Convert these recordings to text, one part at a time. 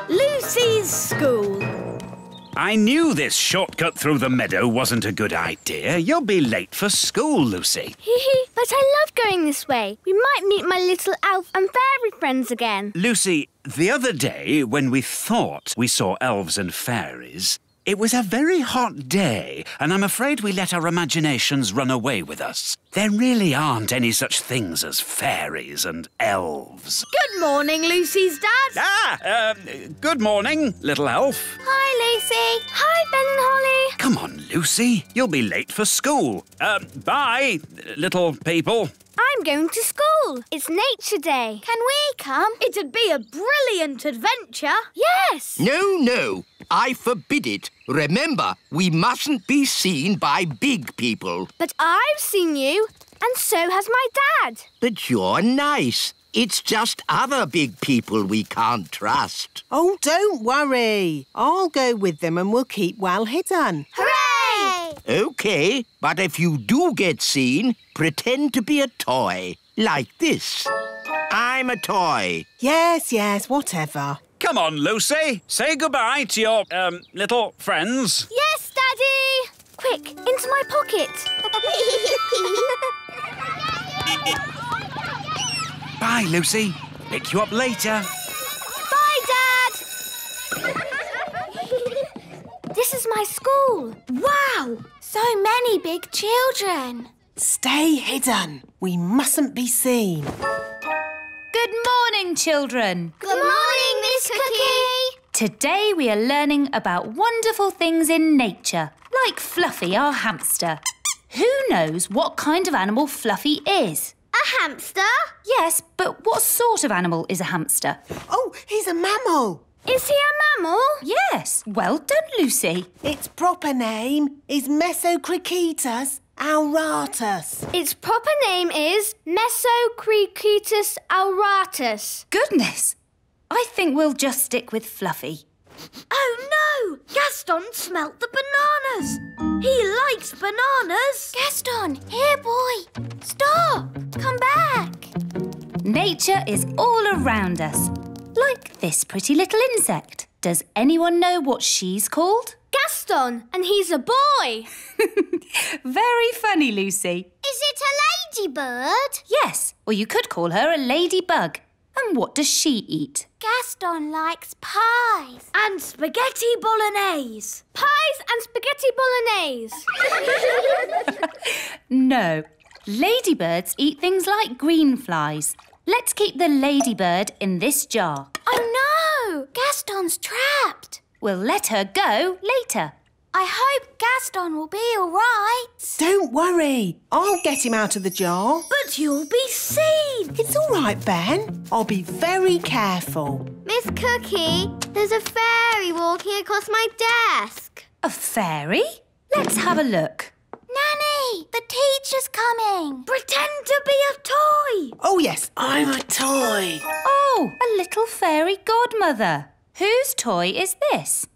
Lucy's school. I knew this shortcut through the meadow wasn't a good idea. You'll be late for school, Lucy. But I love going this way. We might meet my little elf and fairy friends again. Lucy, the other day, when we thought we saw elves and fairies, it was a very hot day, and I'm afraid we let our imaginations run away with us. There really aren't any such things as fairies and elves. Good morning, Lucy's dad. Good morning, little elf. Hi, Lucy. Hi, Ben and Holly. Come on, Lucy. You'll be late for school. Bye, little people. I'm going to school. It's Nature Day. Can we come? It'd be a brilliant adventure. Yes. No. I forbid it. Remember, we mustn't be seen by big people. But I've seen you, and so has my dad. But you're nice. It's just other big people we can't trust. Oh, don't worry. I'll go with them and we'll keep well hidden. Hooray! OK, but if you do get seen, pretend to be a toy. Like this. I'm a toy. Yes, whatever. Come on, Lucy. Say goodbye to your, little friends. Yes, Daddy! Quick, into my pocket. Bye, Lucy. Pick you up later. Bye, Dad! This is my school. Wow! So many big children. Stay hidden. We mustn't be seen. Good morning, children. Good morning, Miss Cookie. Today we are learning about wonderful things in nature, like Fluffy, our hamster. Who knows what kind of animal Fluffy is? A hamster? Yes, but what sort of animal is a hamster? Oh, he's a mammal. Is he a mammal? Yes, well done, Lucy. Its proper name is Mesocricetus auratus. Its proper name is Mesocricetus auratus. Goodness, I think we'll just stick with Fluffy. Oh, no! Gaston smelt the bananas. He likes bananas. Gaston, here, boy. Stop. Come back. Nature is all around us, like this pretty little insect. Does anyone know what she's called? Gaston, and he's a boy. Very funny, Lucy. Is it a ladybird? Yes, or you could call her a ladybug. And what does she eat? Gaston likes pies. And spaghetti bolognese. Pies and spaghetti bolognese. No, ladybirds eat things like green flies. Let's keep the ladybird in this jar. Oh, no! Gaston's trapped. We'll let her go later. I hope Gaston will be all right. Don't worry. I'll get him out of the jar. But you'll be seen. It's all right, Ben. I'll be very careful. Miss Cookie, there's a fairy walking across my desk. A fairy? Let's have a look. Nanny, the teacher's coming. Pretend to be a toy. Oh, yes, I'm a toy. Oh, a little fairy godmother. Whose toy is this?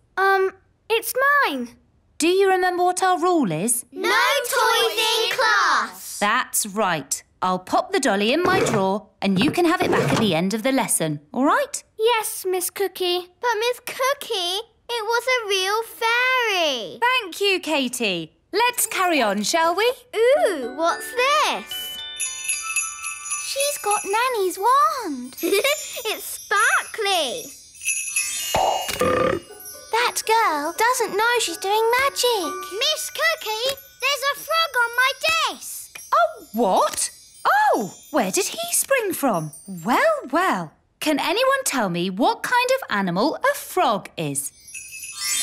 It's mine. Do you remember what our rule is? No toys in class. That's right. I'll pop the dolly in my drawer and you can have it back at the end of the lesson, all right? Yes, Miss Cookie. But Miss Cookie, it was a real fairy. Thank you, Katie. Let's carry on, shall we? Ooh, what's this? She's got Nanny's wand. It's sparkly. That girl doesn't know she's doing magic. Miss Cookie, there's a frog on my desk. Oh, what? Oh, where did he spring from? Well, well. Can anyone tell me what kind of animal a frog is?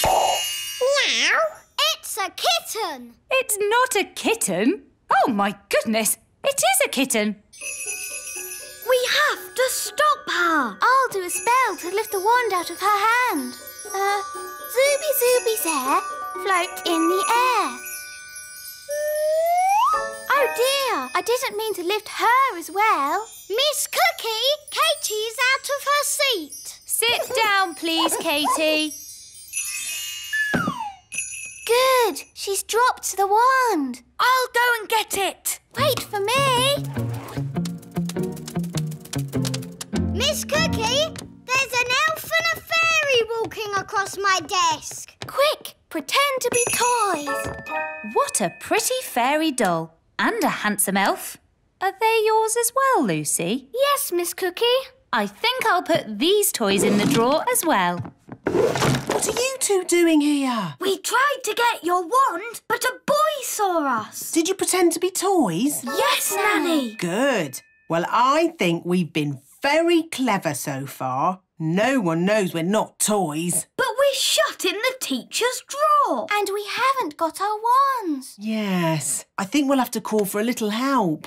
Meow. It's a kitten. It's not a kitten. Oh, my goodness. It is a kitten. We have to stop her. I'll do a spell to lift the wand out of her hand. Zooby Zooby's hair float in the air. Oh dear, I didn't mean to lift her as well. Miss Cookie, Katie's out of her seat. Sit down, please, Katie. Good, she's dropped the wand. I'll go and get it. Wait for me. Miss Cookie, there's an elf and a looking across my desk. Quick, pretend to be toys. What a pretty fairy doll. And a handsome elf. Are they yours as well, Lucy? Yes, Miss Cookie. I think I'll put these toys in the drawer as well. What are you two doing here? We tried to get your wand, but a boy saw us. Did you pretend to be toys? Yes, Nanny. Good. Well, I think we've been very clever so far. No one knows we're not toys. But we're shut in the teacher's drawer. And we haven't got our wands. Yes. I think we'll have to call for a little help.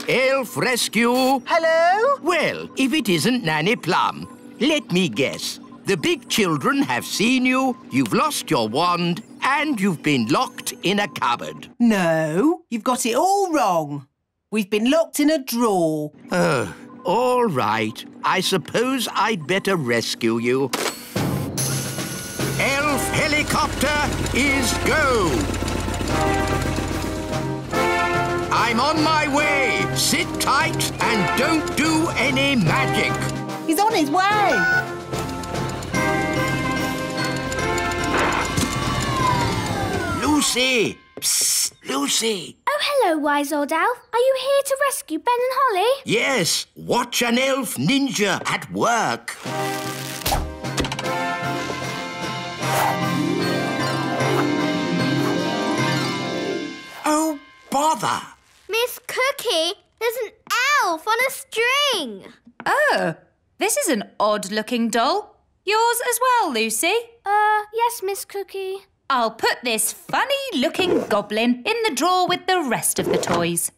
Elf rescue. Hello? Well, if it isn't Nanny Plum, let me guess. The big children have seen you, you've lost your wand, and you've been locked in a cupboard. No, you've got it all wrong. We've been locked in a drawer. Oh, all right. I suppose I'd better rescue you. Elf helicopter is go! I'm on my way. Sit tight and don't do any magic. He's on his way. Lucy! Psst, Lucy! Oh, hello, wise old elf. Are you here to rescue Ben and Holly? Yes, watch an elf ninja at work. Oh, bother! Miss Cookie, there's an elf on a string. Oh, this is an odd-looking doll. Yours as well, Lucy? Yes, Miss Cookie. I'll put this funny-looking goblin in the drawer with the rest of the toys.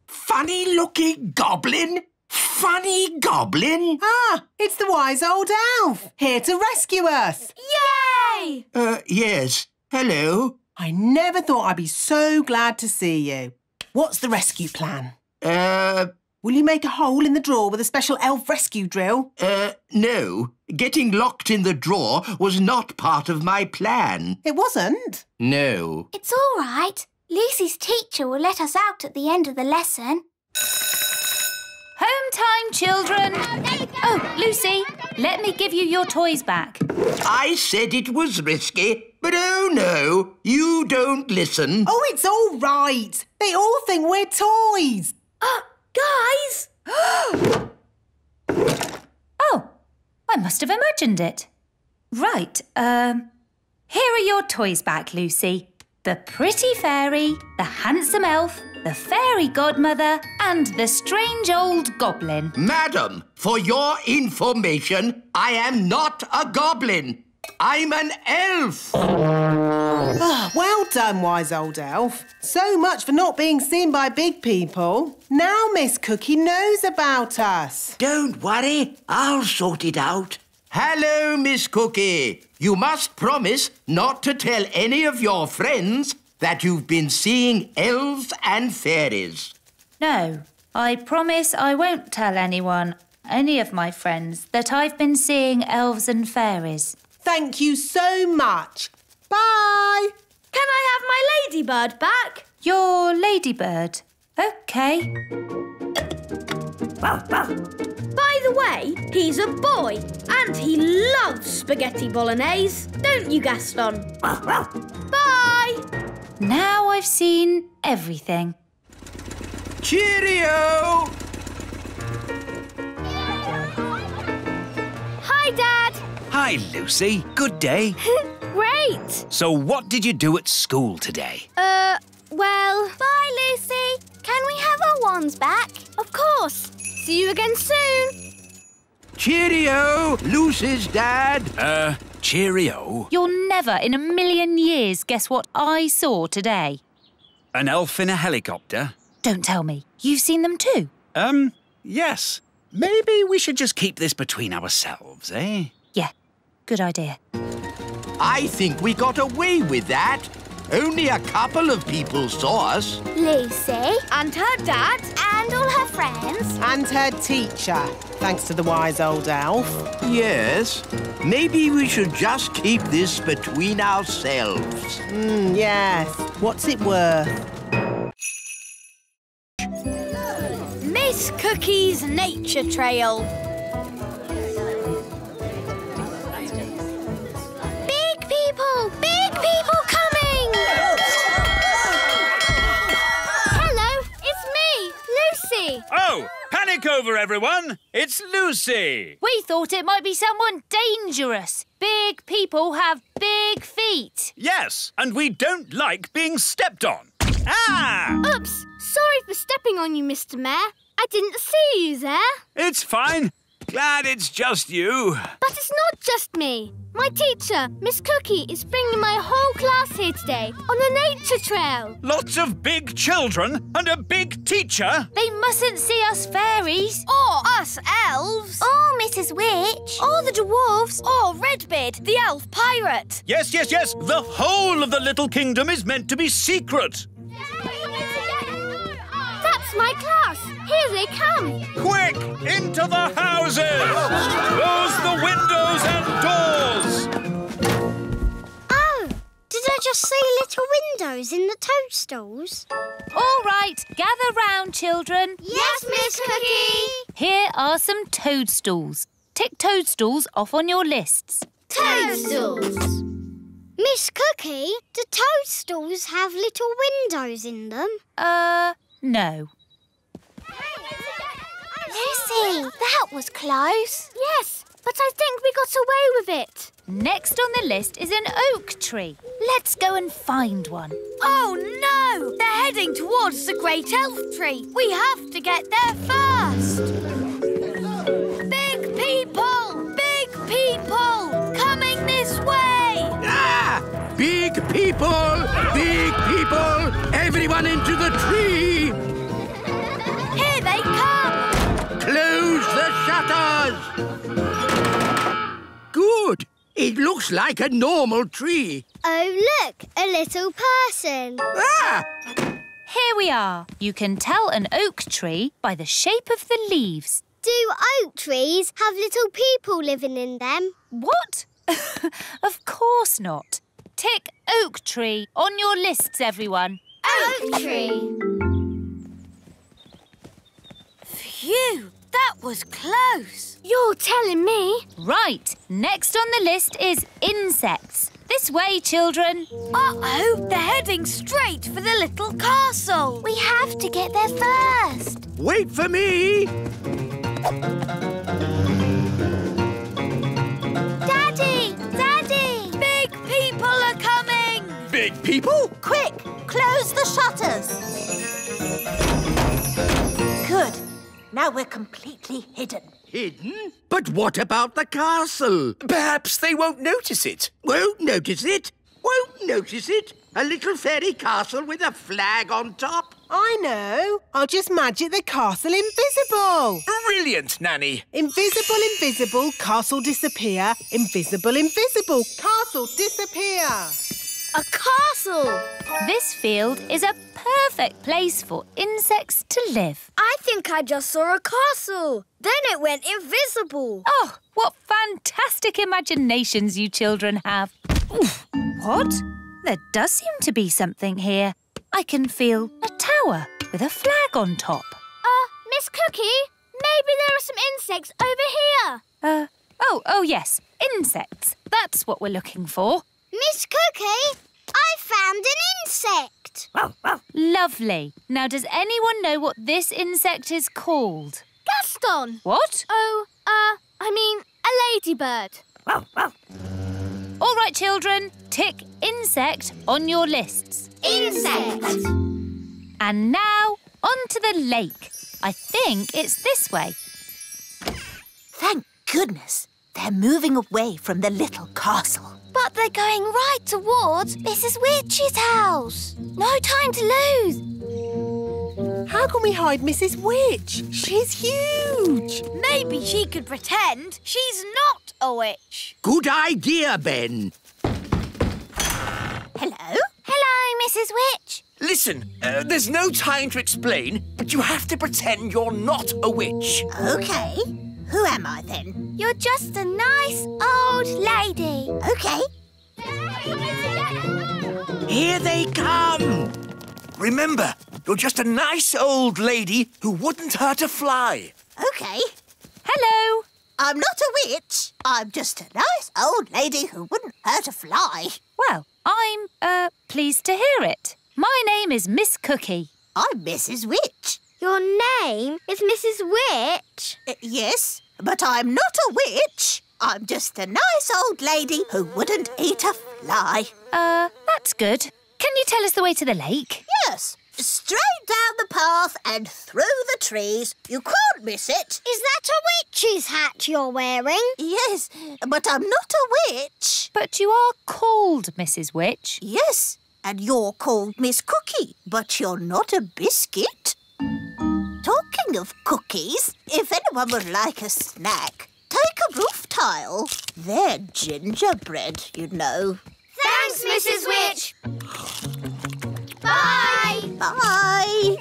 Funny-looking goblin? Funny goblin? Ah, it's the wise old elf, here to rescue us. Yay! Yes. Hello. I never thought I'd be so glad to see you. What's the rescue plan? Will you make a hole in the drawer with a special elf rescue drill? No. Getting locked in the drawer was not part of my plan. It wasn't. No. It's all right. Lucy's teacher will let us out at the end of the lesson. Home time, children. Oh, Lucy, let me give you your toys back. I said it was risky, but oh no, you don't listen. Oh, it's all right. They all think we're toys. Guys! Oh, I must have imagined it. Right, here are your toys back, Lucy. The pretty fairy, the handsome elf, the fairy godmother, and the strange old goblin. Madam, for your information, I am not a goblin. I'm an elf. Well done, wise old elf. So much for not being seen by big people. Now Miss Cookie knows about us. Don't worry, I'll sort it out. Hello, Miss Cookie. You must promise not to tell any of your friends that you've been seeing elves and fairies. No, I promise I won't tell anyone, any of my friends, that I've been seeing elves and fairies. Thank you so much. Bye. Can I have my ladybird back? Your ladybird. OK. By the way, he's a boy and he loves spaghetti bolognese. Don't you, Gaston? Bye! Now I've seen everything. Cheerio! Hi, Dad. Hi, Lucy. Good day. Great. So what did you do at school today? Well... Bye, Lucy. Can we have our wands back? Of course. See you again soon. Cheerio, Lucy's dad. Cheerio. You'll never in a million years guess what I saw today. An elf in a helicopter? Don't tell me. You've seen them too? Yes. Maybe we should just keep this between ourselves, eh? Yeah, good idea. I think we got away with that. Only a couple of people saw us. Lucy. And her dad. And all her friends. And her teacher, thanks to the wise old elf. Yes. Maybe we should just keep this between ourselves. Yes. What's it worth? Miss Miss Cookie's Nature Trail. Big people coming! Hello, it's me, Lucy. Oh, panic over, everyone. It's Lucy. We thought it might be someone dangerous. Big people have big feet. Yes, and we don't like being stepped on. Ah! Oops, sorry for stepping on you, Mr. Mayor. I didn't see you there. It's fine. Glad it's just you. But it's not just me. My teacher, Miss Cookie, is bringing my whole class here today on a nature trail. Lots of big children and a big teacher. They mustn't see us fairies. Or us elves. Or Mrs. Witch. Or the dwarves. Or Redbeard, the elf pirate. Yes. The whole of the little kingdom is meant to be secret. That's my class. Here they come. Quick, into the houses! Close the windows and doors! Oh, did I just see little windows in the toadstools? All right, gather round, children. Yes, Miss Cookie. Here are some toadstools. Tick toadstools off on your lists. Toadstools. Miss Cookie, do toadstools have little windows in them? No. Lucy, that was close. Yes, but I think we got away with it. Next on the list is an oak tree. Let's go and find one. Oh no! They're heading towards the great elf tree. We have to get there first. Big people, coming this way. Ah! Big people! Everyone into the tree! Here they come. Close the shutters! Good. It looks like a normal tree. Oh, look, a little person. Ah! Here we are. You can tell an oak tree by the shape of the leaves. Do oak trees have little people living in them? What? Of course not. Tick oak tree on your lists, everyone. Oak tree. Phew, that was close. You're telling me? Right. Next on the list is insects. This way, children. Uh-oh, they're heading straight for the little castle. We have to get there first. Wait for me! Daddy! Big people are coming. Big people? Quick, close the shutters. Good. Now we're completely hidden. Hidden? But what about the castle? Perhaps they won't notice it. Won't notice it? A little fairy castle with a flag on top? I know. I'll just magic the castle invisible. Brilliant, Nanny. Invisible, castle disappear. Invisible, castle disappear. A castle. This field is a perfect place for insects to live. I think I just saw a castle. Then it went invisible. Oh, what fantastic imaginations you children have. Oof. What? There does seem to be something here. I can feel a tower with a flag on top. Miss Cookie, maybe there are some insects over here. Oh yes, insects. That's what we're looking for. Miss Cookie, I found an insect. Lovely. Now, does anyone know what this insect is called? Gaston. What? Oh, I mean a ladybird. All right, children, tick insect on your lists. Insect. And now, onto the lake. I think it's this way. Thank goodness. They're moving away from the little castle. But they're going right towards Mrs. Witch's house. No time to lose. How can we hide Mrs. Witch? She's huge. Maybe she could pretend she's not a witch. Good idea, Ben. Hello? Hello, Mrs. Witch. Listen, there's no time to explain, but you have to pretend you're not a witch. OK. Who am I then? You're just a nice old lady. OK. Here they come. Remember, You're just a nice old lady who wouldn't hurt a fly. OK. Hello. I'm not a witch. I'm just a nice old lady who wouldn't hurt a fly. Well, I'm, pleased to hear it. My name is Miss Cookie. I'm Mrs. Witch. Your name is Mrs. Witch? Yes, but I'm not a witch. I'm just a nice old lady who wouldn't eat a fly. That's good. Can you tell us the way to the lake? Yes, straight down the path and through the trees. You can't miss it. Is that a witch's hat you're wearing? Yes, but I'm not a witch. But you are called Mrs. Witch. Yes, and you're called Miss Cookie, but you're not a biscuit. Talking of cookies, if anyone would like a snack, take a roof tile. They're gingerbread, you know. Thanks, Mrs. Witch. Bye. Bye.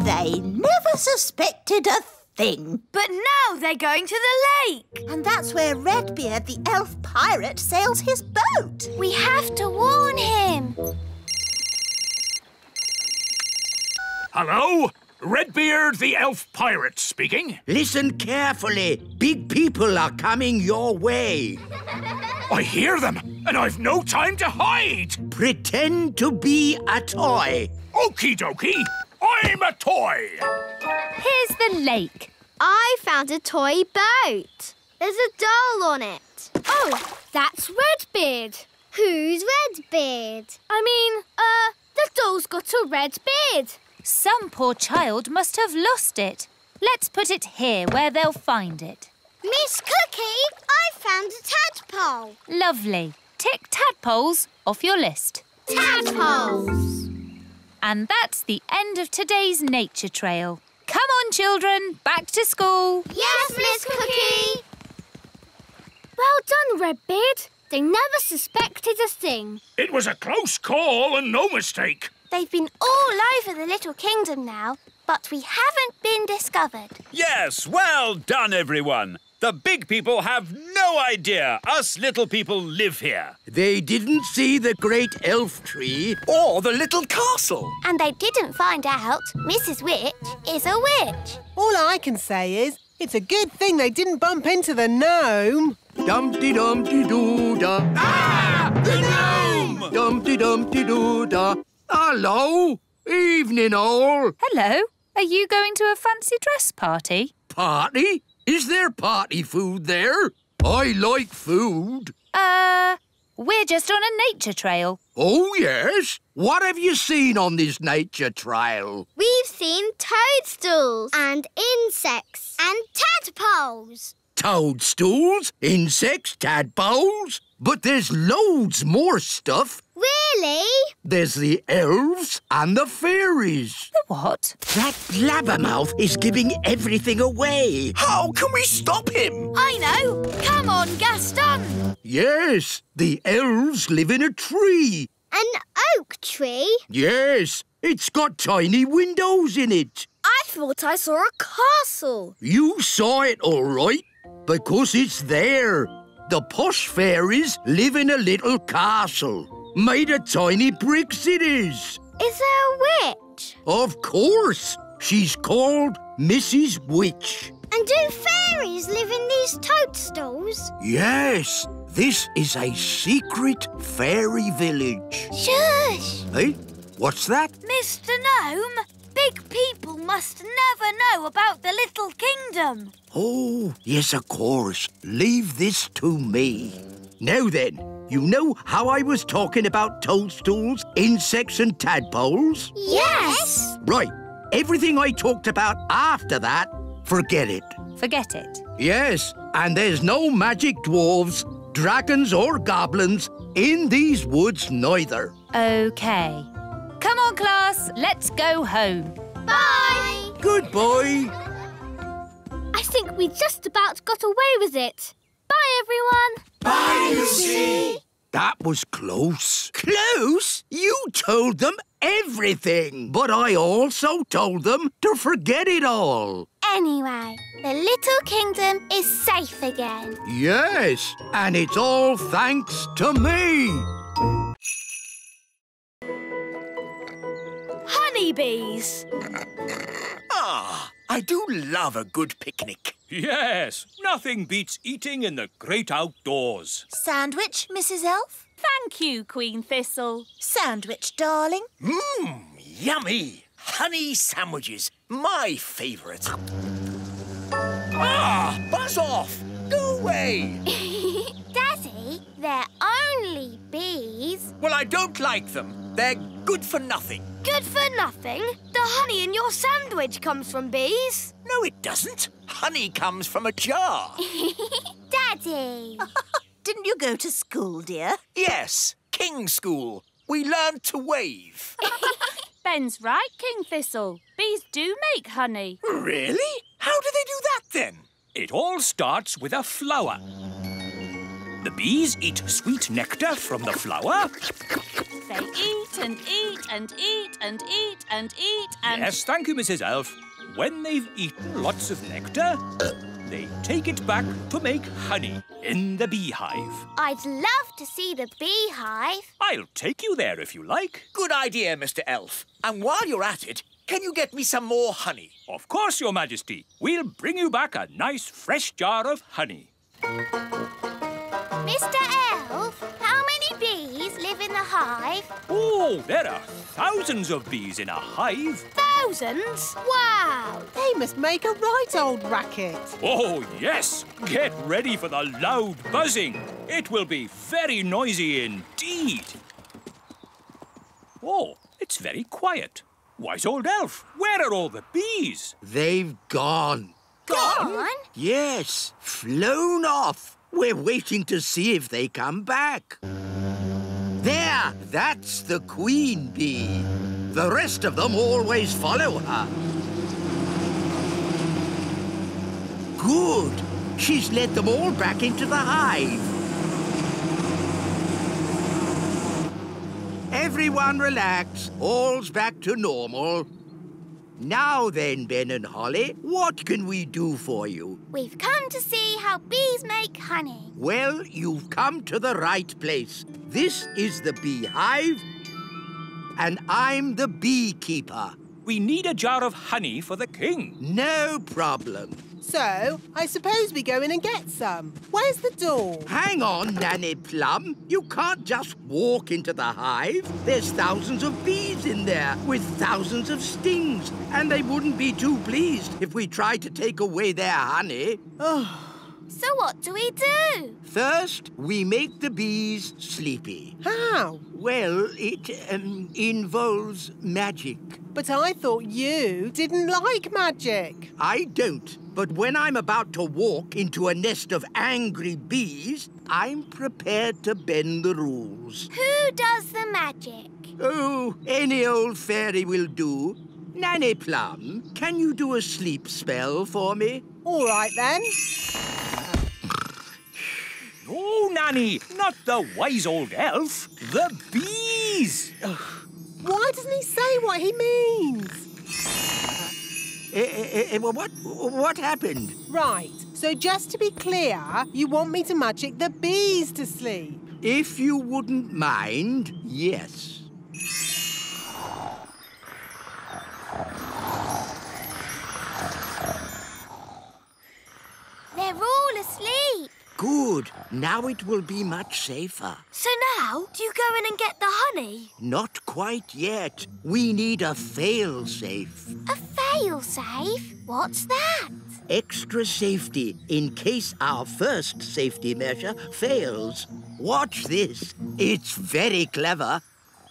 They never suspected a thing. But now they're going to the lake. And that's where Redbeard, the elf pirate, sails his boat. We have to warn him. Hello? Redbeard, the elf pirate speaking. Listen carefully. Big people are coming your way. I hear them, and I've no time to hide. Pretend to be a toy. Okie dokie, I'm a toy. Here's the lake. I found a toy boat. There's a doll on it. Oh, that's Redbeard. Who's Redbeard? The doll's got a red beard. Some poor child must have lost it. Let's put it here where they'll find it. Miss Cookie, I found a tadpole. Lovely. Tick tadpoles off your list. Tadpoles. And that's the end of today's nature trail. Come on, children, back to school. Yes, Miss Cookie. Well done, Redbeard. They never suspected a thing. It was a close call and no mistake. They've been all over the Little Kingdom now, but we haven't been discovered. Yes, well done, everyone. The big people have no idea us little people live here. They didn't see the great elf tree. Or the little castle. And they didn't find out Mrs. Witch is a witch. All I can say is it's a good thing they didn't bump into the gnome. Dumpty-dumpty-doo-da. Ah! The gnome! Dumpty-dumpty-doo-da. Hello. Evening, all. Hello. Are you going to a fancy dress party? Party? Is there party food there? I like food. We're just on a nature trail. Oh, yes? What have you seen on this nature trail? We've seen toadstools and insects and tadpoles. Toadstools, insects, tadpoles. But there's loads more stuff. Really? There's the elves and the fairies. The what? That blabbermouth is giving everything away. How can we stop him? I know. Come on, Gaston. Yes, the elves live in a tree. An oak tree? Yes, it's got tiny windows in it. I thought I saw a castle. You saw it all right, because it's there. The posh fairies live in a little castle. Made of tiny bricks it is. Is there a witch? Of course. She's called Mrs. Witch. And do fairies live in these toadstools? Yes, this is a secret fairy village. Shush! Hey, what's that? Mr. Gnome, big people must never know about the Little Kingdom. Oh, yes, of course. Leave this to me. Now then, you know how I was talking about toadstools, insects and tadpoles? Yes! Right. Everything I talked about after that, forget it. Forget it. Yes, and there's no magic dwarves, dragons or goblins in these woods neither. OK. Come on, class. Let's go home. Bye! Goodbye. I think we just about got away with it. Bye, everyone. Bye, Lucy. That was close. Close? You told them everything. But I also told them to forget it all. Anyway, the Little Kingdom is safe again. Yes, and it's all thanks to me. honeybees. Ah, I do love a good picnic. Yes, nothing beats eating in the great outdoors. Sandwich, Mrs. Elf? Thank you, Queen Thistle. Sandwich, darling? Mmm, yummy. Honey sandwiches, my favourite. Ah, buzz off. Go away. Daddy, they're only bees. Well, I don't like them. They're good for nothing. Good for nothing? The honey in your sandwich comes from bees. No, it doesn't. Honey comes from a jar. Daddy. Didn't you go to school, dear? Yes, King School. We learned to wave. Ben's right, King Thistle. Bees do make honey. Really? How do they do that, then? It all starts with a flower. The bees eat sweet nectar from the flower. They eat and eat and eat and eat and eat and... Yes, thank you, Mrs. Elf. When they've eaten lots of nectar, they take it back to make honey in the beehive. I'd love to see the beehive. I'll take you there if you like. Good idea, Mr. Elf. And while you're at it, can you get me some more honey? Of course, Your Majesty. We'll bring you back a nice fresh jar of honey. Mr. Elf, how many bees live in the hive? Oh, there are thousands of bees in a hive. Thousands? Wow. They must make a right old racket. Oh, yes. Get ready for the loud buzzing. It will be very noisy indeed. Oh, it's very quiet. Wise old elf, where are all the bees? They've gone. Gone? Yes, flown off. We're waiting to see if they come back. There, that's the queen bee. The rest of them always follow her. Good. She's led them all back into the hive. Everyone relax. All's back to normal. Now then, Ben and Holly, what can we do for you? We've come to see how bees make honey. Well, you've come to the right place. This is the beehive, and I'm the beekeeper. We need a jar of honey for the king. No problem. So, I suppose we go in and get some. Where's the door? Hang on, Nanny Plum. You can't just walk into the hive. There's thousands of bees in there with thousands of stings, and they wouldn't be too pleased if we tried to take away their honey. Oh, So what do we do? First, we make the bees sleepy. how? Well, it involves magic. But I thought you didn't like magic. I don't. But when I'm about to walk into a nest of angry bees, I'm prepared to bend the rules. Who does the magic? Oh, any old fairy will do. Nanny Plum, can you do a sleep spell for me? All right, then. No, Nanny, not the wise old elf. The bees. Why doesn't he say what he means? What happened? Right, so just to be clear, you want me to magic the bees to sleep? If you wouldn't mind, yes. They're all asleep. Good. Now it will be much safer. So now, do you go in and get the honey? Not quite yet. We need a fail-safe. A fail-safe? What's that? Extra safety in case our first safety measure fails. Watch this. It's very clever.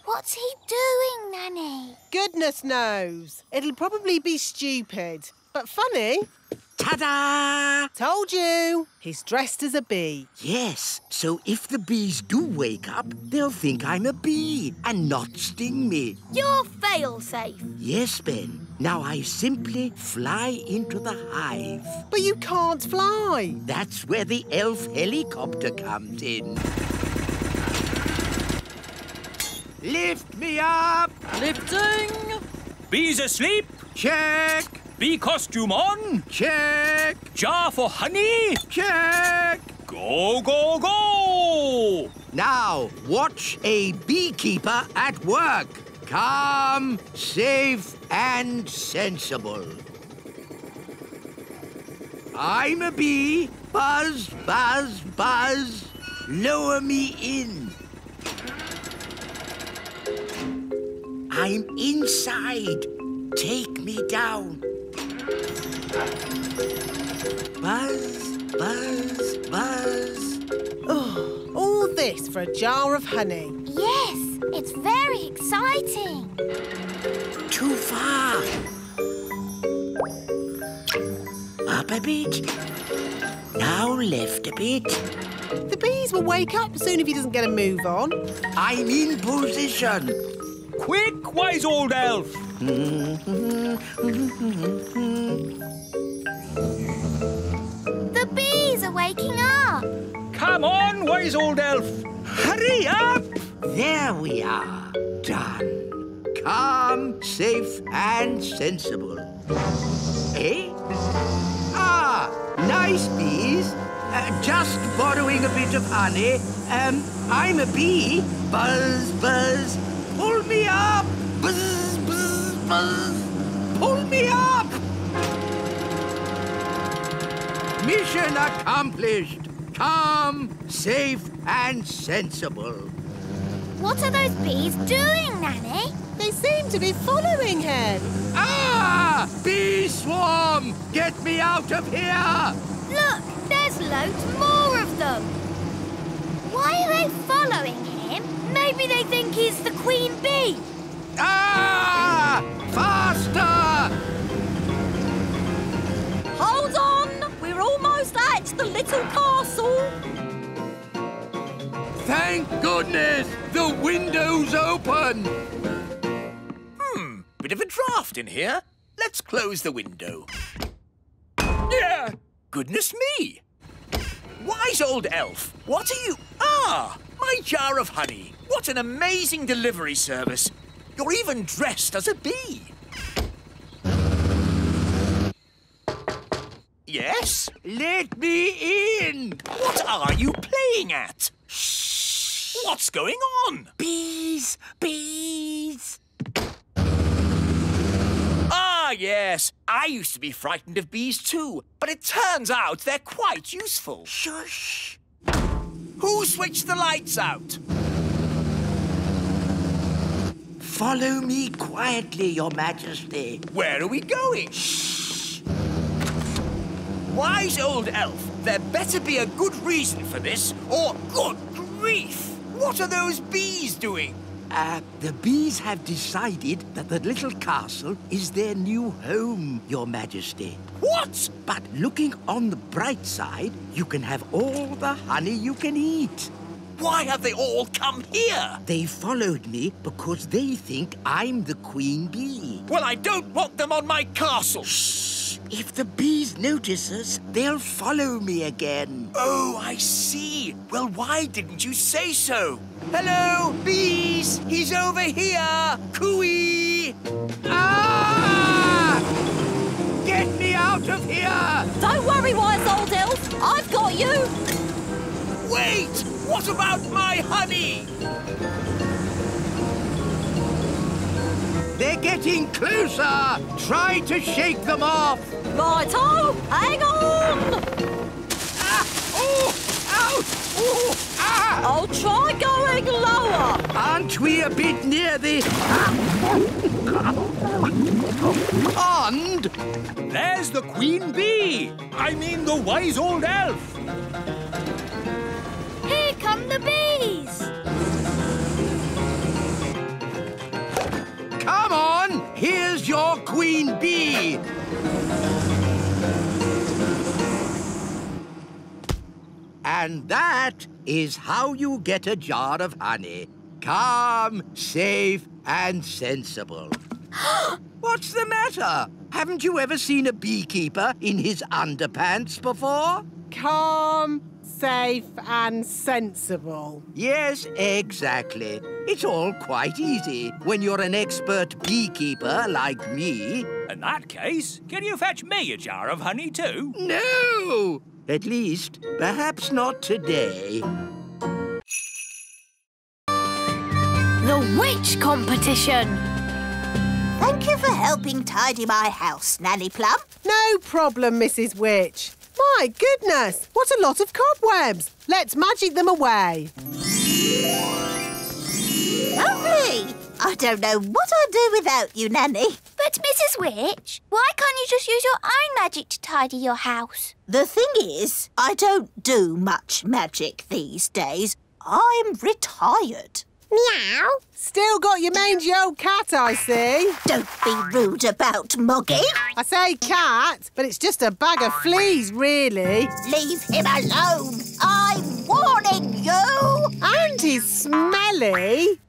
What's he doing, Nanny? Goodness knows. It'll probably be stupid, but funny. Ta-da! Told you. He's dressed as a bee. Yes, so if the bees do wake up, they'll think I'm a bee and not sting me. You're fail-safe. Yes, Ben. Now I simply fly into the hive. But you can't fly. That's where the elf helicopter comes in. Lift me up! Lifting. Bees asleep. Check! Bee costume on. Check! Jar for honey. Check! Go, go, go! Now, watch a beekeeper at work. calm, safe, and sensible. I'm a bee. Buzz, buzz, buzz. Lower me in. I'm inside. Take me down. Buzz, buzz, buzz. Oh, all this for a jar of honey. Yes, it's very exciting. Too far. Up a bit. Now left a bit. The bees will wake up soon if he doesn't get a move on. I'm in position. Quick, wise old elf! The bees are waking up. Come on, wise old elf! Hurry up! There we are. Done. Calm, safe, and sensible. Eh? Ah, nice bees. Just borrowing a bit of honey. I'm a bee. Buzz, buzz. Pull me up. Buzz, buzz, buzz. Pull me up. Mission accomplished. Calm, safe, and sensible. What are those bees doing, Nanny? They seem to be following him. Ah! Bee swarm! Get me out of here! Look, there's loads more of them. Why are they following him? Maybe they think he's the queen bee. Ah! Faster! Hold on! We're almost at the little castle. Thank goodness! The window's open! Bit of a draft in here. Let's close the window. Yeah! Goodness me! Wise old elf, what are you... Ah! My jar of honey. What an amazing delivery service. You're even dressed as a bee. Yes? Let me in! What are you playing at? Shh! What's going on? Bees! Bees! Ah, yes. I used to be frightened of bees too, but it turns out they're quite useful. Shush! Who switched the lights out? Follow me quietly, Your Majesty. Where are we going? Shh! Wise old elf, there better be a good reason for this, or good grief! What are those bees doing? The bees have decided that the little castle is their new home, Your Majesty. What? But looking on the bright side, you can have all the honey you can eat. Why have they all come here? They followed me because they think I'm the queen bee. Well, I don't want them on my castle. Shh! If the bees notice us, they'll follow me again. Oh, I see. Well, why didn't you say so? Hello, bees! He's over here! Cooey! Ah! Get me out of here! Don't worry, wise old elf. I've got you. Wait! What about my honey? They're getting closer! Try to shake them off! Righto, hang on. Ah! Oh! Ouch! Oh! Ah! I'll try going lower. Aren't we a bit near the... pond? There's the queen bee! I mean the wise old elf! Here come the bees. Come on! Here's your queen bee! And that is how you get a jar of honey. Calm, safe, and sensible. What's the matter? Haven't you ever seen a beekeeper in his underpants before? Calm, safe and sensible. Yes, exactly. It's all quite easy when you're an expert beekeeper like me. In that case, can you fetch me a jar of honey too? No! At least, perhaps not today. The witch competition! Thank you for helping tidy my house, Nanny Plum. No problem, Mrs. Witch. My goodness, what a lot of cobwebs. Let's magic them away. Lovely. I don't know what I'd do without you, Nanny. But, Mrs. Witch, why can't you just use your own magic to tidy your house? The thing is, I don't do much magic these days. I'm retired. Meow. Still got your mangy old cat, I see. Don't be rude about Moggy. I say cat, but it's just a bag of fleas, really. Leave him alone. I'm warning you. And he's smelly.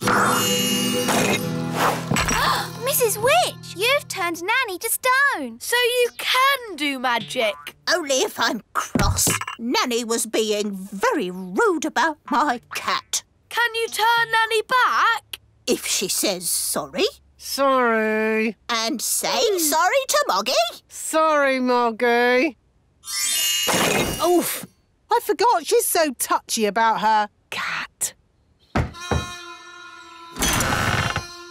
Mrs. Witch, you've turned Nanny to stone. So you can do magic. Only if I'm cross. Nanny was being very rude about my cat. Can you turn Nanny back? If she says sorry. Sorry. And say sorry to Moggy. Sorry, Moggy. Oof. I forgot she's so touchy about her cat.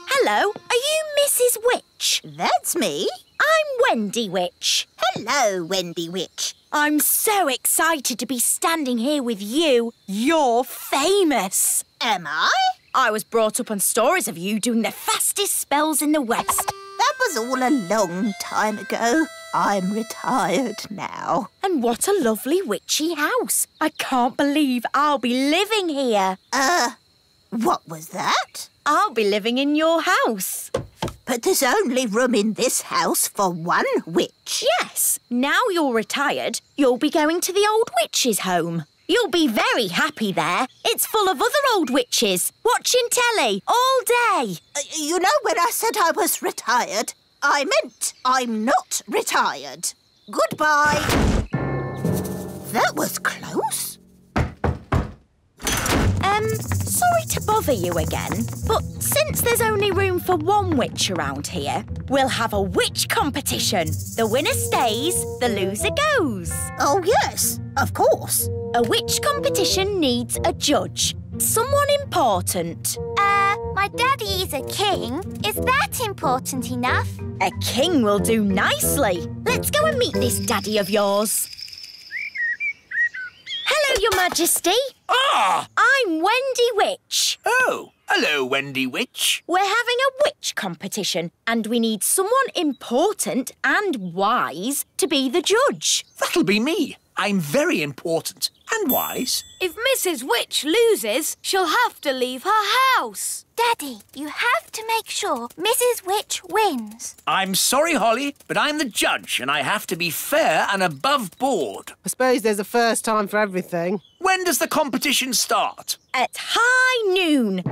Hello, are you Mrs. Witch? That's me. I'm Wendy Witch. Hello, Wendy Witch. I'm so excited to be standing here with you. You're famous. Am I? I was brought up on stories of you doing the fastest spells in the West. That was all a long time ago. I'm retired now. And what a lovely witchy house. I can't believe I'll be living here. What was that? I'll be living in your house. But there's only room in this house for one witch. Yes. Now you're retired, you'll be going to the old witch's home. You'll be very happy there. It's full of other old witches, watching telly all day. You know, when I said I was retired, I meant I'm not retired. Goodbye. That was close. Sorry to bother you again, but since there's only room for one witch around here, we'll have a witch competition. The winner stays, the loser goes. Oh, yes, of course. A witch competition needs a judge. Someone important. My daddy is a king. Is that important enough? A king will do nicely. Let's go and meet this daddy of yours. Hello, Your Majesty. Ah! I'm Wendy Witch. Oh, hello, Wendy Witch. We're having a witch competition and we need someone important and wise to be the judge. That'll be me. I'm very important and wise. If Mrs. Witch loses, she'll have to leave her house. Daddy, you have to make sure Mrs. Witch wins. I'm sorry, Holly, but I'm the judge and I have to be fair and above board. I suppose there's a first time for everything. When does the competition start? At high noon.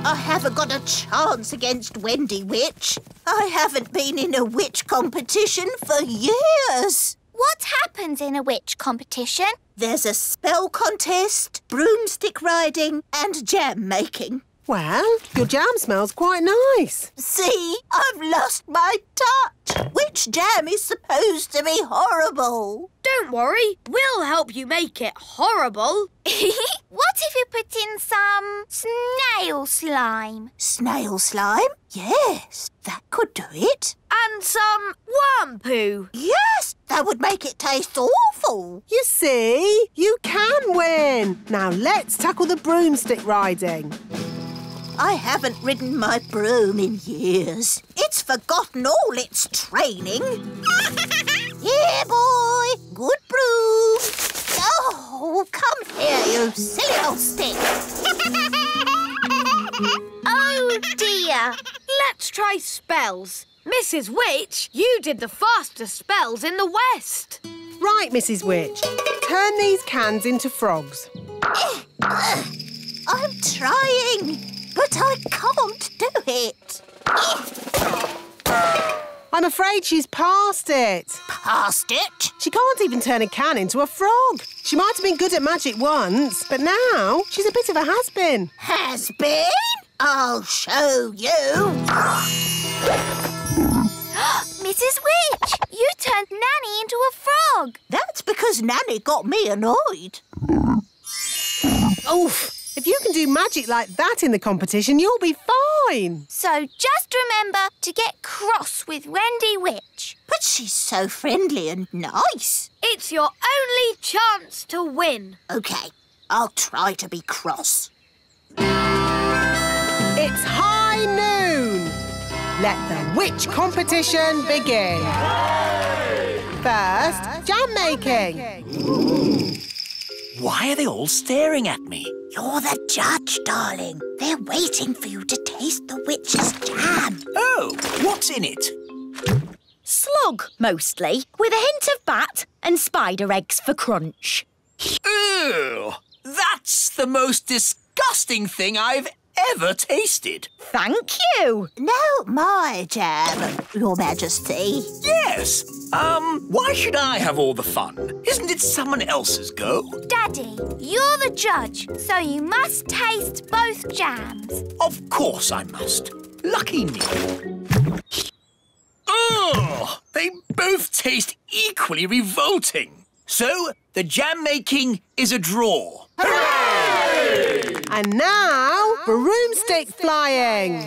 I haven't got a chance against Wendy Witch. I haven't been in a witch competition for years. What happens in a witch competition? There's a spell contest, broomstick riding and jam making. Well, your jam smells quite nice. See, I've lost my touch. Witch jam is supposed to be horrible. Don't worry, we'll help you make it horrible. What if you put in some snail slime? Snail slime? Yes, that could do it. And some worm poo. Yes, that would make it taste awful. You see, you can win. Now let's tackle the broomstick riding. I haven't ridden my broom in years. It's forgotten all its training. Here, boy. Good broom. Oh, come here, you silly old stick. Oh, dear. Let's try spells. Mrs. Witch, you did the fastest spells in the West. Right, Mrs. Witch. Turn these cans into frogs. I'm trying, but I can't do it. I'm afraid she's past it. Past it? She can't even turn a can into a frog. She might have been good at magic once, but now she's a bit of a has-been. Has-been? I'll show you. Mrs. Witch, you turned Nanny into a frog. That's because Nanny got me annoyed. Oof! If you can do magic like that in the competition, you'll be fine. So just remember to get cross with Wendy Witch. But she's so friendly and nice. It's your only chance to win. OK, I'll try to be cross. It's high noon. Let the witch competition begin. First, jam making. Why are they all staring at me? You're the judge, darling. They're waiting for you to taste the witch's jam. Oh, what's in it? Slug, mostly, with a hint of bat and spider eggs for crunch. Ew! That's the most disgusting thing I've ever tasted. Thank you. No, my jam, Your Majesty. Yes. Why should I have all the fun? Isn't it someone else's go? Daddy, you're the judge, so you must taste both jams. Of course I must. Lucky me. Ugh! They both taste equally revolting. So, the jam making is a draw. Hooray! And now, broomstick flying.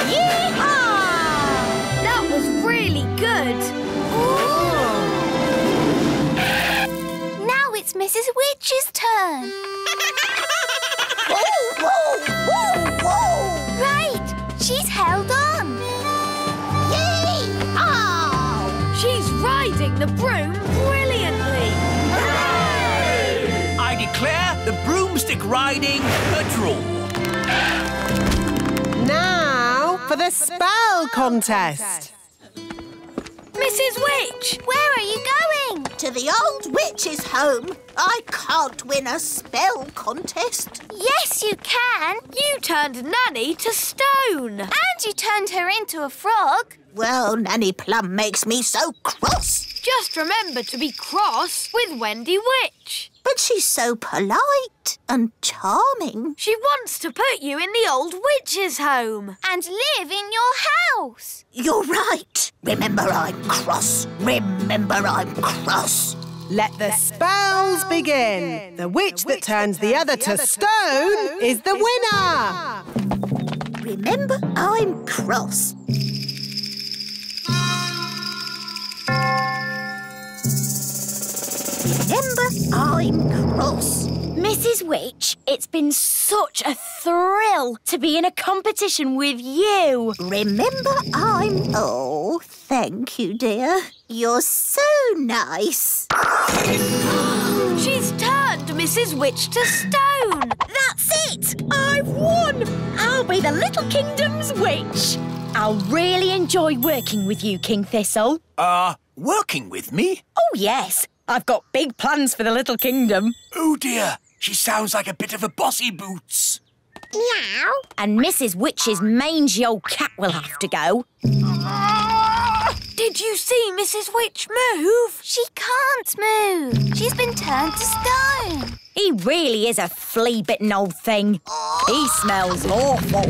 Yee-haw! That was really good. Now it's Mrs. Witch's turn. Whoa, whoa, whoa, whoa! Right, she's held on. Yee-haw! She's riding the broom brilliantly. I declare the broomstick riding a draw. Now for the spell contest. Mrs. Witch! Where are you going? To the old witch's home. I can't win a spell contest. Yes, you can. You turned Nanny to stone. And you turned her into a frog. Well, Nanny Plum makes me so cross. Just remember to be cross with Wendy Witch. But she's so polite and charming. She wants to put you in the old witch's home. And live in your house. You're right. Remember I'm cross. Remember I'm cross. Let the spells begin. The witch that turns the other to stone is the winner. Remember I'm cross. Remember I'm cross. Mrs. Witch, it's been such a thrill to be in a competition with you. Remember I'm... Oh, thank you, dear. You're so nice. She's turned Mrs. Witch to stone. That's it! I've won! I'll be the Little Kingdom's witch. I'll really enjoy working with you, King Thistle. Working with me? Oh, yes. I've got big plans for the Little Kingdom. Oh, dear. She sounds like a bit of a bossy boots. Meow. And Mrs. Witch's mangy old cat will have to go. Did you see Mrs. Witch move? She can't move. She's been turned to stone. He really is a flea-bitten old thing. He smells awful.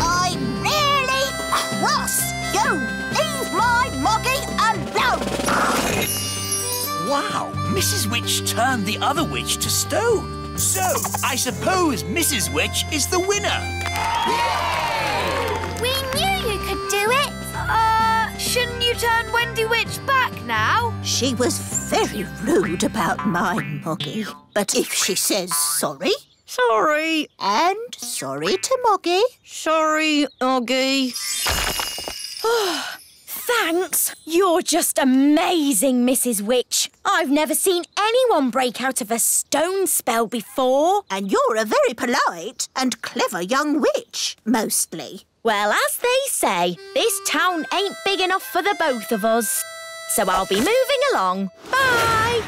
I'm really cross. You leave my Moggy alone. Wow, Mrs. Witch turned the other witch to stone. So, I suppose Mrs. Witch is the winner. We knew you could do it. Shouldn't you turn Wendy Witch back now? She was very rude about my Moggy. But if she says sorry... Sorry. And sorry to Moggy. Sorry, Oggy. Thanks. You're just amazing, Mrs. Witch. I've never seen anyone break out of a stone spell before. And you're a very polite and clever young witch, mostly. Well, as they say, this town ain't big enough for the both of us. So I'll be moving along. Bye!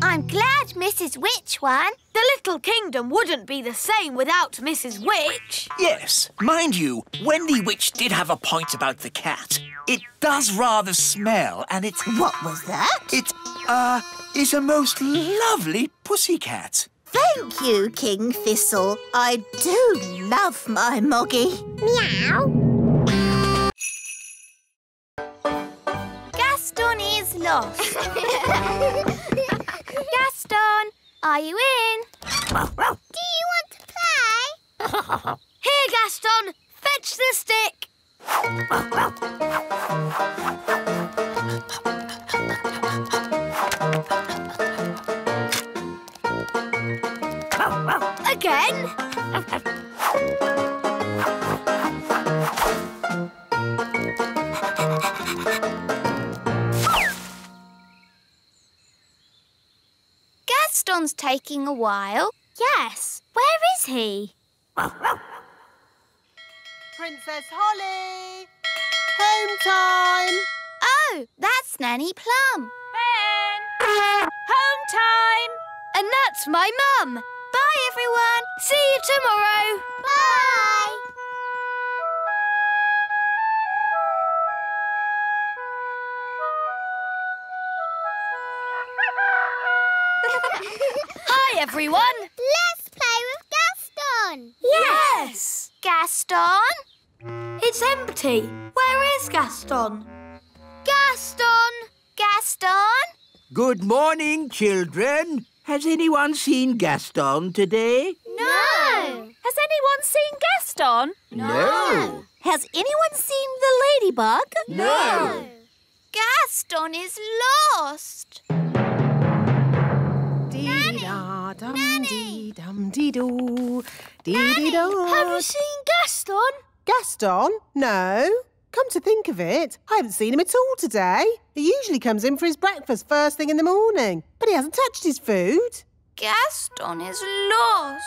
I'm glad Mrs. Witch won. The Little Kingdom wouldn't be the same without Mrs. Witch. Yes, mind you, Wendy Witch did have a point about the cat. It does rather smell, and it's... What was that? It, is a most lovely pussycat. Thank you, King Thistle. I do love my Moggy. Meow. Gaston is lost. Gaston, are you in? Do you want to play? Here, Gaston, fetch the stick. Again. Gaston's taking a while. Yes, where is he? Princess Holly! Home time! Oh, that's Nanny Plum. Ben! Home time! And that's my mum. Bye, everyone. See you tomorrow. Bye. Hi, everyone. Let's play with Gaston. Yes. Gaston? It's empty. Where is Gaston? Gaston! Gaston? Good morning, children. Has anyone seen Gaston today? No. Has anyone seen Gaston? No. Has anyone seen the ladybug? No. Gaston is lost. Dee-da-dum-dee-dum-dee-doo. Have you Dee-dee-da. seen Gaston? Gaston? No. Come to think of it, I haven't seen him at all today. He usually comes in for his breakfast first thing in the morning, but he hasn't touched his food. Gaston is lost.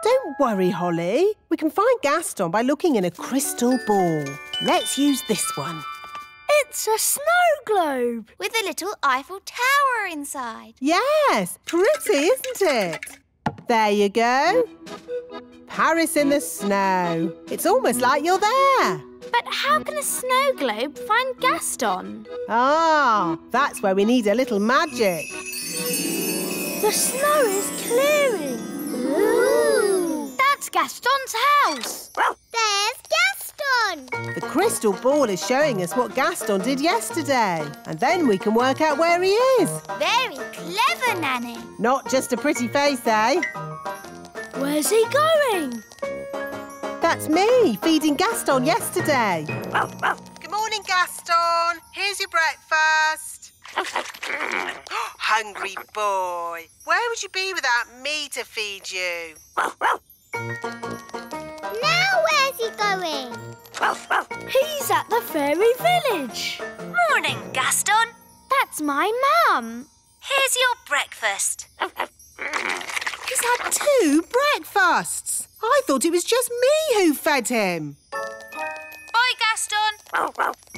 Don't worry, Holly. We can find Gaston by looking in a crystal ball. Let's use this one. It's a snow globe. With a little Eiffel Tower inside. Yes, pretty, isn't it? There you go. Paris in the snow. It's almost like you're there. But how can a snow globe find Gaston? Ah, that's where we need a little magic. The snow is clearing. Ooh. That's Gaston's house. There's Gaston. The crystal ball is showing us what Gaston did yesterday. And then we can work out where he is. Very clever, Nanny. Not just a pretty face, eh? Where's he going? That's me, feeding Gaston yesterday. Good morning, Gaston. Here's your breakfast. Hungry boy. Where would you be without me to feed you? Now where's he going? He's at the fairy village. Morning, Gaston. That's my mum. Here's your breakfast. He's had 2 breakfasts. I thought it was just me who fed him. Bye, Gaston.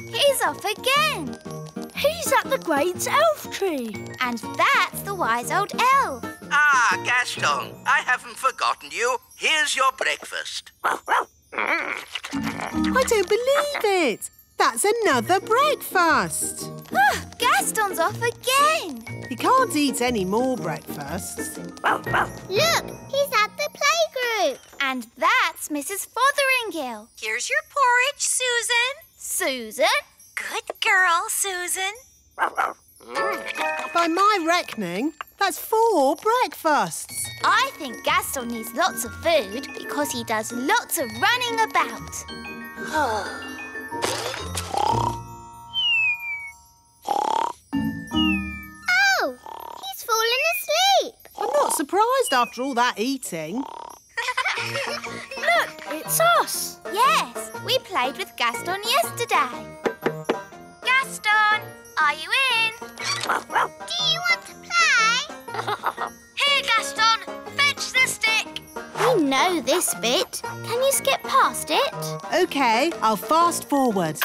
He's off again. He's at the great elf tree. And that's the wise old elf. Ah, Gaston, I haven't forgotten you. Here's your breakfast. I don't believe it. That's another breakfast. Gaston's off again. He can't eat any more breakfasts. Look, he's at the playgroup. And that's Mrs. Fotheringill. Here's your porridge, Susan. Susan? Good girl, Susan. By my reckoning, that's 4 breakfasts. I think Gaston needs lots of food because he does lots of running about. Oh, he's fallen asleep. I'm not surprised after all that eating. Look, it's us. Yes, we played with Gaston yesterday. Gaston, are you in? Do you want to play? Here, Gaston, fetch the stick. We know this bit. Can you skip past it? OK, I'll fast forward.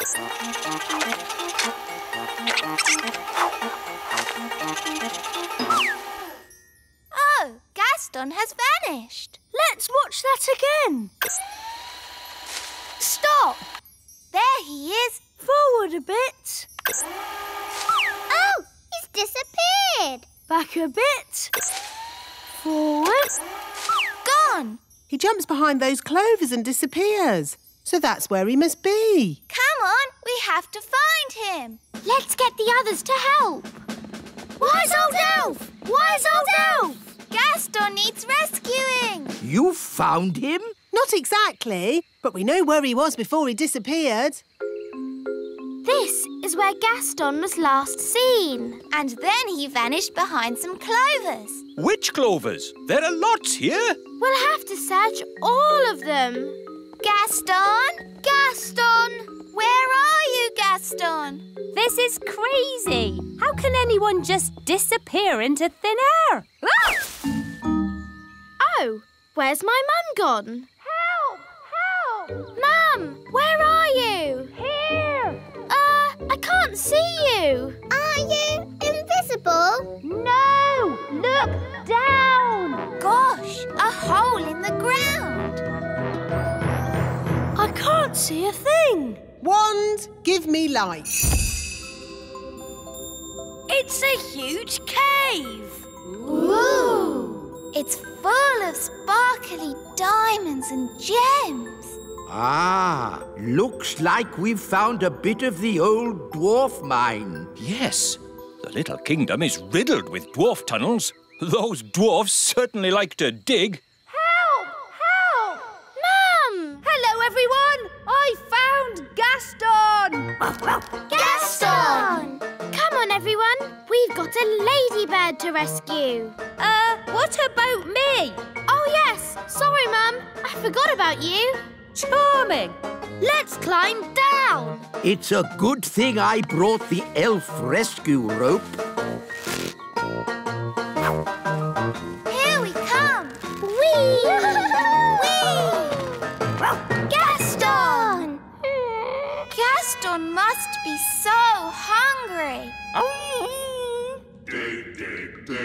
Oh, Gaston has vanished. Let's watch that again. Stop. There he is. Forward a bit. Oh, he's disappeared. Back a bit. Forward. Gone. He jumps behind those clovers and disappears. So that's where he must be. Come on, we have to find him. Let's get the others to help. Wise Old Elf! Wise Old Elf! Gaston needs rescuing. You found him? Not exactly, but we know where he was before he disappeared. This is where Gaston was last seen. And then he vanished behind some clovers. Which clovers? There are lots here. We'll have to search all of them. Gaston? Gaston! Where are you, Gaston? This is crazy. How can anyone just disappear into thin air? Oh, where's my mum gone? Help! Help! Mum, where are you? Here! I can't see you. Are you invisible? No! Look down! Gosh, a hole in the ground. I can't see a thing. Wand, give me light. It's a huge cave. Ooh! It's full of sparkly diamonds and gems. Ah, looks like we've found a bit of the old dwarf mine. Yes, the little kingdom is riddled with dwarf tunnels. Those dwarfs certainly like to dig. Help! Help! Mum! Hello, everyone. I found Gaston. Gaston! Come on, everyone. We've got a ladybird to rescue. What about me? Oh, yes. Sorry, Mum. I forgot about you. Charming. Let's climb down. It's a good thing I brought the elf rescue rope. Here we come. Whee! Whee! Gaston! Gaston must be so hungry.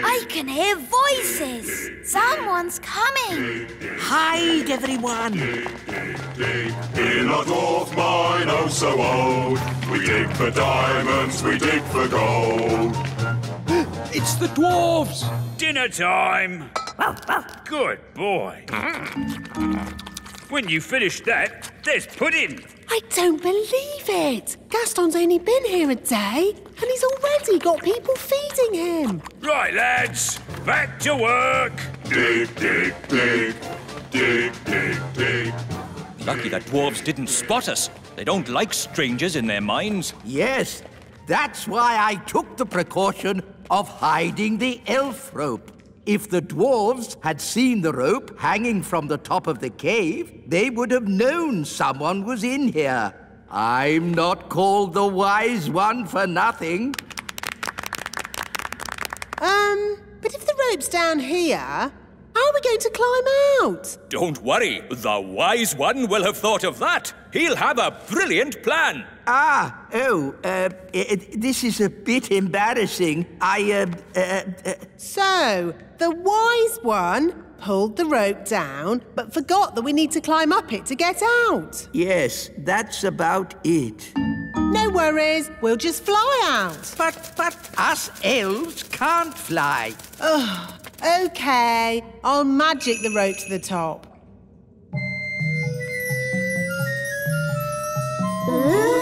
I can hear voices. Someone's coming. Hide, everyone. In our dwarf mine, oh so old, we dig for diamonds, we dig for gold. It's the dwarves. Dinner time. Good boy. When you finish that, there's pudding. I don't believe it. Gaston's only been here a day and he's already got people feeding him. Right, lads, back to work. Dig, dig, dig, dig, dig, dig. Lucky that dwarves didn't spot us. They don't like strangers in their mines. Yes, that's why I took the precaution of hiding the elf rope. If the dwarves had seen the rope hanging from the top of the cave, they would have known someone was in here. I'm not called the wise one for nothing. But if the rope's down here, how are we going to climb out? Don't worry, the wise one will have thought of that. He'll have a brilliant plan. This is a bit embarrassing. So, the wise one pulled the rope down, but forgot that we need to climb up it to get out. Yes, that's about it. No worries, we'll just fly out. But us elves can't fly. Ugh, OK, I'll magic the rope to the top. Ooh.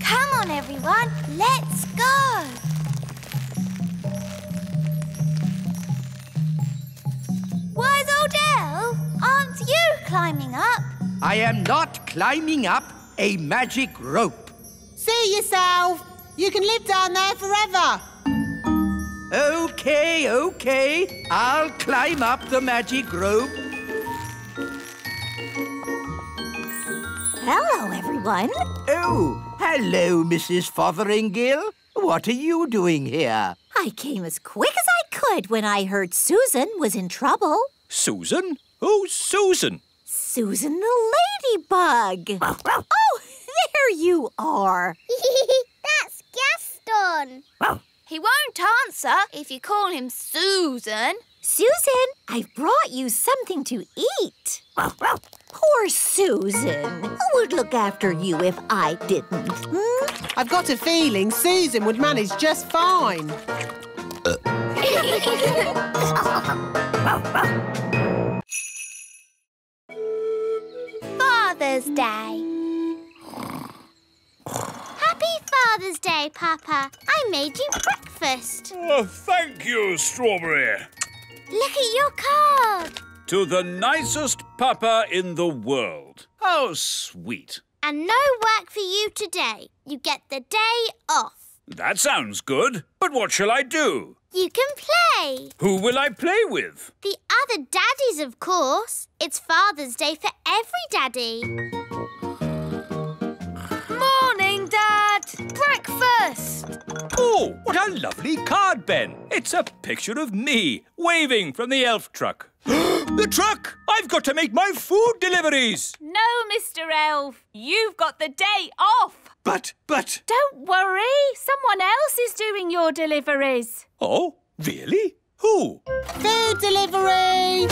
Come on, everyone, let's go. Wise Old Elf, aren't you climbing up? I am not climbing up a magic rope. See yourself. You can live down there forever. OK. I'll climb up the magic rope. Hello, everyone. Oh, hello, Mrs. Fotheringill. What are you doing here? I came as quick as I could when I heard Susan was in trouble. Susan? Who's Susan? Susan the ladybug. Oh, there you are. That's Gaston. He won't answer if you call him Susan. Susan, I've brought you something to eat. Poor Susan. Who would look after you if I didn't? I've got a feeling Susan would manage just fine. Father's Day. Happy Father's Day, Papa. I made you breakfast. Oh, thank you, Strawberry. Look at your card. To the nicest papa in the world. How sweet. And no work for you today. You get the day off. That sounds good. But what shall I do? You can play. Who will I play with? The other daddies, of course. It's Father's Day for every daddy. Morning, Dad. Breakfast. Oh, what a lovely card, Ben. It's a picture of me waving from the elf truck. The truck! I've got to make my food deliveries. No, Mr. Elf. You've got the day off. But... Don't worry. Someone else is doing your deliveries. Oh, really? Who? Food delivery!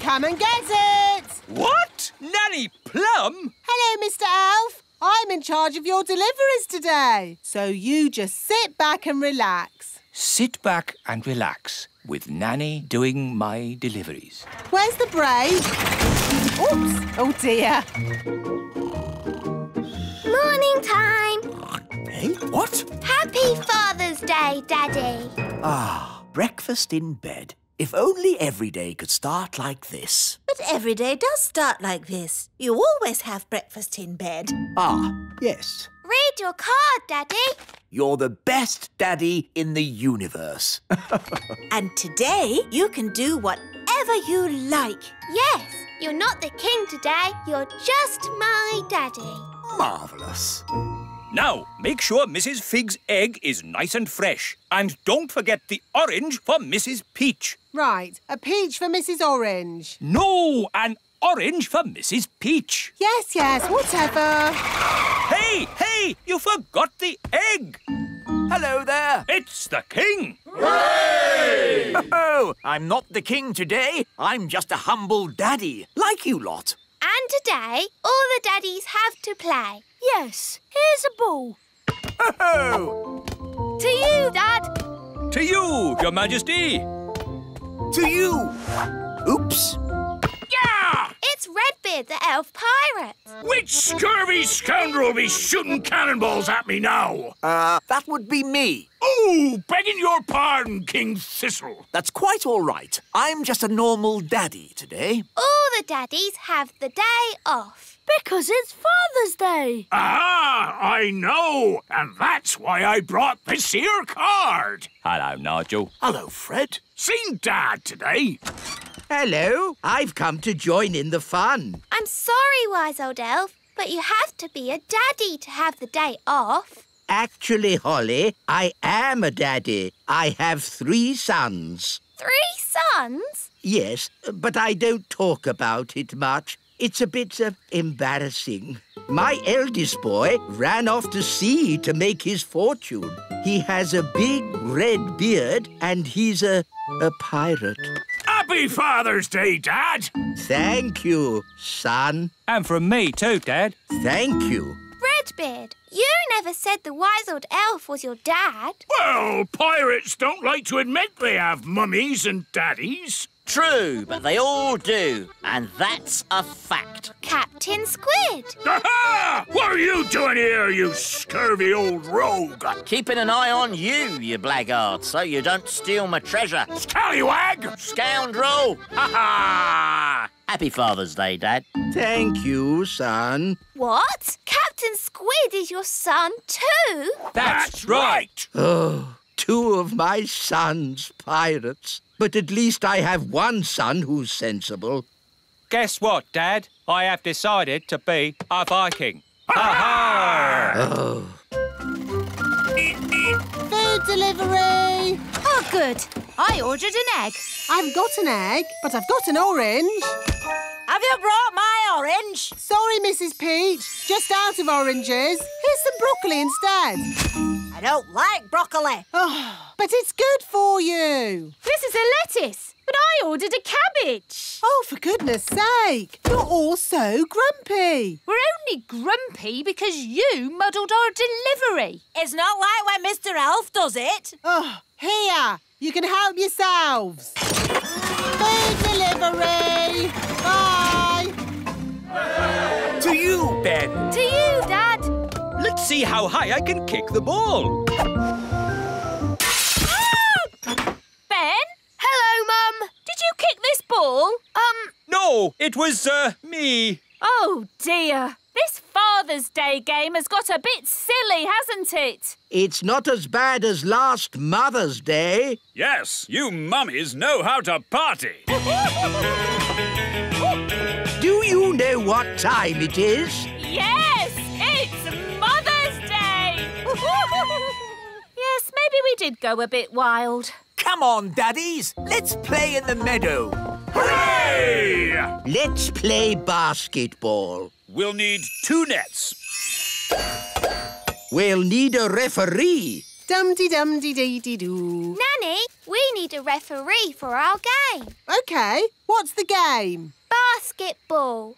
Come and get it! What? Nanny Plum? Hello, Mr. Elf. I'm in charge of your deliveries today. So you just sit back and relax. Sit back and relax with Nanny doing my deliveries. Where's the break? Oops! Oh, dear. Morning time. Hey, what? Happy Father's Day, Daddy. Ah, breakfast in bed. If only every day could start like this. But every day does start like this. You always have breakfast in bed. Ah, yes. Read your card, Daddy. You're the best daddy in the universe. And today you can do whatever you like. Yes, you're not the king today. You're just my daddy. Marvellous. Now, make sure Mrs. Fig's egg is nice and fresh. And don't forget the orange for Mrs. Peach. Right, a peach for Mrs. Orange. No, an orange for Mrs. Peach. Yes, whatever. Hey, you forgot the egg. Hello there. It's the king. Hooray! Oh, I'm not the king today. I'm just a humble daddy, like you lot. And today, all the daddies have to play. Yes, here's a ball. Oh! To you, Dad. To you, Your Majesty. To you. Oops. Yeah! It's Redbeard, the elf pirate. Which scurvy scoundrel will be shooting cannonballs at me now? That would be me. Oh, begging your pardon, King Thistle. That's quite all right. I'm just a normal daddy today. All the daddies have the day off. Because it's Father's Day. Ah, I know. And that's why I brought this here card. Hello, Nigel. Hello, Fred. Seen Dad today? Hello, I've come to join in the fun. I'm sorry, wise old elf, but you have to be a daddy to have the day off. Actually, Holly, I am a daddy. I have 3 sons. 3 sons? Yes, but I don't talk about it much. It's a bit embarrassing. My eldest boy ran off to sea to make his fortune. He has a big red beard and he's a pirate. Happy Father's Day, Dad. Thank you, son. And from me too, Dad. Thank you. Redbeard, you never said the wise old elf was your dad. Well, pirates don't like to admit they have mummies and daddies. True, but they all do, and that's a fact. Captain Squid. Aha! What are you doing here, you scurvy old rogue? Keeping an eye on you, you blackguard, so you don't steal my treasure. Scallywag! Scoundrel! Ha ha! Happy Father's Day, Dad. Thank you, son. What? Captain Squid is your son too? That's right! Oh, 2 of my sons pirates. But at least I have one son who's sensible. Guess what, Dad? I have decided to be a Viking. Ha-ha! Oh. Food delivery! Oh, good. I ordered an egg. I've got an egg, but I've got an orange. Have you brought my orange? Sorry, Mrs. Peach. Just out of oranges. Here's some broccoli instead. I don't like broccoli. Oh, but it's good for you. This is a lettuce, but I ordered a cabbage. Oh, for goodness sake. You're all so grumpy. We're only grumpy because you muddled our delivery. It's not like when Mr. Elf does it. Oh, here. You can help yourselves. Food delivery. Bye. To you. To you, Dad. Let's see how high I can kick the ball. Ben? Hello, Mum. Did you kick this ball? No, it was, me. Oh, dear. This Father's Day game has got a bit silly, hasn't it? It's not as bad as last Mother's Day. Yes, you mummies know how to party. Do you know what time it is? Yes, it's Mother's Day. Yes, maybe we did go a bit wild. Come on, Daddies. Let's play in the meadow. Hooray! Let's play basketball. We'll need 2 nets. We'll need a referee. Dum-de-dum-de-dee-dee-doo. Nanny, we need a referee for our game. OK, what's the game? Basketball.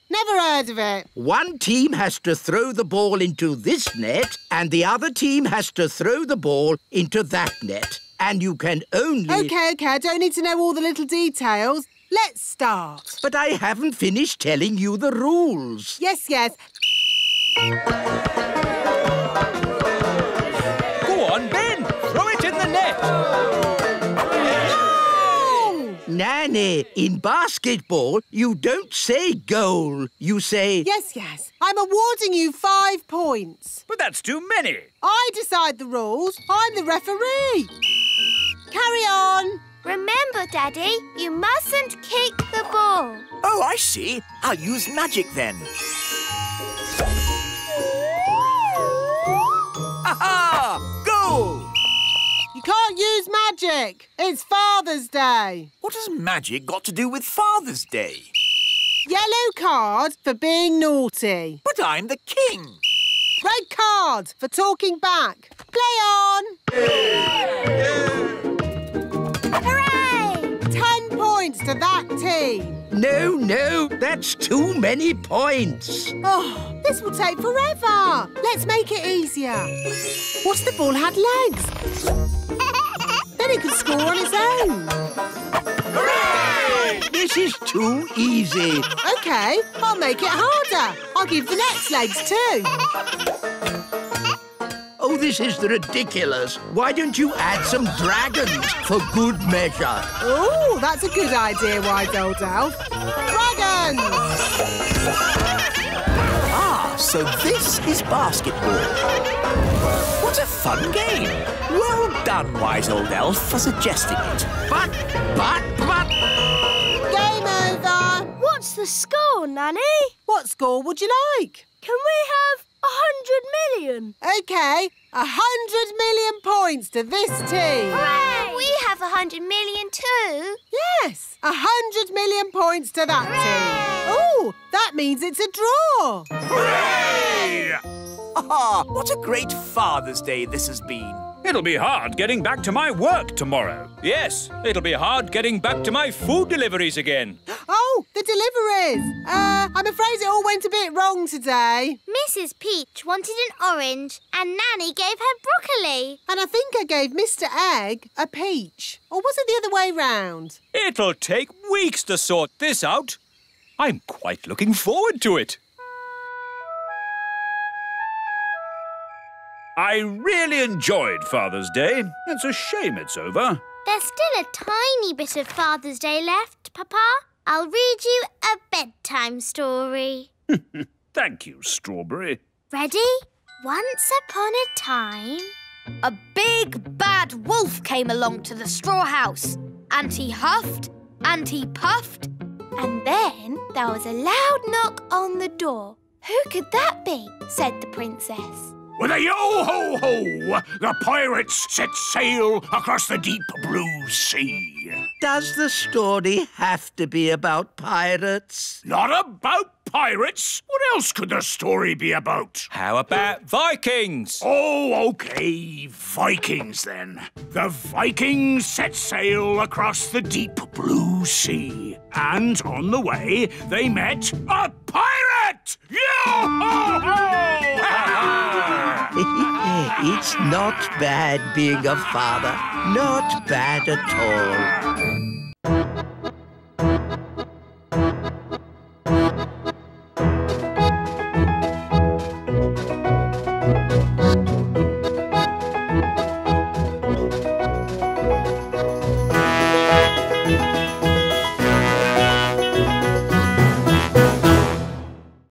Never heard of it. One team has to throw the ball into this net and the other team has to throw the ball into that net. And you can only... OK, I don't need to know all the little details. Let's start. But I haven't finished telling you the rules. Yes. Go on, Ben. Throw it in the net. No! Nanny, in basketball, you don't say goal. You say... Yes. I'm awarding you 5 points. But that's too many. I decide the rules. I'm the referee. Carry on. Remember, Daddy, you mustn't kick the ball. Oh, I see. I'll use magic then. Aha! Goal! You can't use magic. It's Father's Day. What has magic got to do with Father's Day? Yellow card for being naughty. But I'm the king. Red card for talking back. Play on. Hooray! 10 points to that team. No, that's too many points. Oh, this will take forever. Let's make it easier. What's the ball had legs? Then he could score on his own. Hooray! This is too easy. OK, I'll make it harder. I'll give the next legs too. Oh, this is ridiculous. Why don't you add some dragons for good measure? Oh, that's a good idea, Wise Old Elf. Dragons! Ah, so this is basketball. What a fun game. Well done, Wise Old Elf, for suggesting it. But... Game over. What's the score, Nanny? What score would you like? Can we have 100 million? OK, 100 million points to this team. Hooray! We have 100 million too. Yes, 100 million points to that team. Oh, that means it's a draw. Hooray! Ah, what a great Father's Day this has been. It'll be hard getting back to my work tomorrow. Yes, it'll be hard getting back to my food deliveries again. Oh, the deliveries. I'm afraid it all went a bit wrong today. Mrs. Peach wanted an orange and Nanny gave her broccoli. And I think I gave Mr. Egg a peach. Or was it the other way round? It'll take weeks to sort this out. I'm quite looking forward to it. I really enjoyed Father's Day. It's a shame it's over. There's still a tiny bit of Father's Day left, Papa. I'll read you a bedtime story. Thank you, Strawberry. Ready? Once upon a time... A big bad wolf came along to the straw house, and he huffed and he puffed, And then there was a loud knock on the door. Who could that be? Said the princess. With a yo-ho-ho, the pirates set sail across the deep blue sea. Does the story have to be about pirates? Not about pirates. What else could the story be about? How about Vikings? Oh, OK, Vikings then. The Vikings set sail across the deep blue sea. And on the way, they met a pirate! Yo-ho-ho! It's not bad being a father. Not bad at all.